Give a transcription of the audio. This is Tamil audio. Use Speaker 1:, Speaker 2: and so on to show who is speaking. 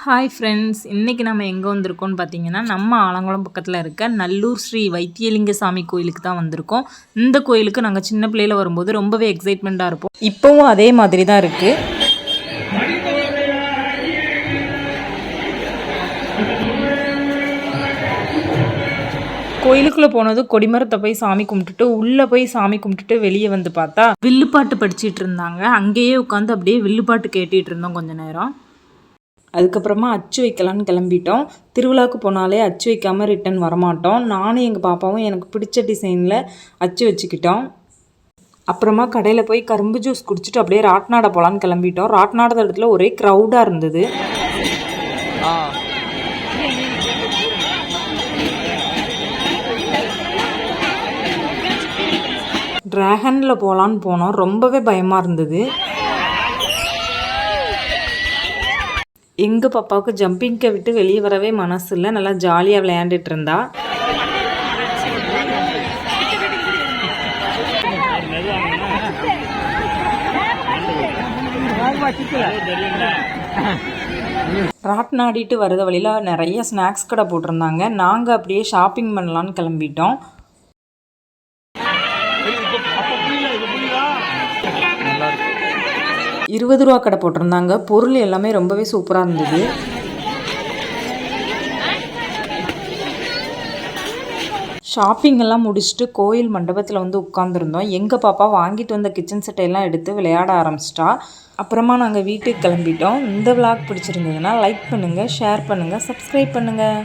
Speaker 1: ஹாய் ஃப்ரெண்ட்ஸ், இன்றைக்கி நம்ம எங்கே வந்திருக்கோம்னு பார்த்தீங்கன்னா, நம்ம ஆலங்குளம் பக்கத்தில் இருக்க நல்லூர் ஸ்ரீ வைத்தியலிங்க சாமி கோயிலுக்கு தான் வந்திருக்கோம். இந்த கோயிலுக்கு நாங்கள் சின்ன பிள்ளையில் வரும்போது ரொம்பவே எக்ஸைட்மெண்ட்டாக இருப்போம். இப்போவும் அதே மாதிரி தான் இருக்குது. கோயிலுக்குள்ளே போனது கொடிமரத்தை போய் சாமி கும்பிட்டுட்டு உள்ளே போய் சாமி கும்பிட்டுட்டு வெளியே வந்து பார்த்தா வில்லுப்பாட்டு படிச்சிட்டு இருந்தாங்க. அங்கேயே உட்காந்து அப்படியே வில்லுப்பாட்டு கேட்டுட்டு இருந்தோம் கொஞ்ச நேரம். அதுக்கப்புறமா அச்சு வைக்கலான்னு கிளம்பிட்டோம். திருவிழாவுக்கு போனாலே அச்சு வைக்காமல் ரிட்டன் வரமாட்டோம். நானும் எங்கள் பாப்பாவும் எனக்கு பிடிச்ச டிசைனில் அச்சு வச்சுக்கிட்டோம். அப்புறமா கடையில் போய் கரும்பு ஜூஸ் குடிச்சிட்டு அப்படியே ராட்நாடை போகலான்னு கிளம்பிட்டோம். ராட்நாட இடத்துல ஒரே க்ரௌடாக இருந்தது. ட்ராகனில் போகலான்னு போனோம். ரொம்பவே பயமாக இருந்தது. எங்கள் பாப்பாவுக்கு ஜம்பிங்கை விட்டு வெளியே வரவே மனசு இல்லை. நல்லா ஜாலியாக விளையாண்டுட்டு இருந்தா. ராட்நாடிட்டு வரத வழியில் நிறைய ஸ்நாக்ஸ் கடை போட்டிருந்தாங்க. நாங்கள் அப்படியே ஷாப்பிங் பண்ணலான்னு கிளம்பிட்டோம். ₹20 கடை போட்டிருந்தாங்க. பொருள் எல்லாமே ரொம்பவே சூப்பராக இருந்தது. ஷாப்பிங் எல்லாம் முடிச்சுட்டு கோயில் மண்டபத்தில் வந்து உட்காந்துருந்தோம். எங்கள் பாப்பா வாங்கிட்டு வந்த கிச்சன் செட்டையெல்லாம் எடுத்து விளையாட ஆரம்பிச்சிட்டா. அப்புறமா நாங்கள் வீட்டுக்கு கிளம்பிட்டோம். இந்த விளாக் பிடிச்சிருந்ததுன்னா லைக் பண்ணுங்கள், ஷேர் பண்ணுங்கள், சப்ஸ்கிரைப் பண்ணுங்கள்.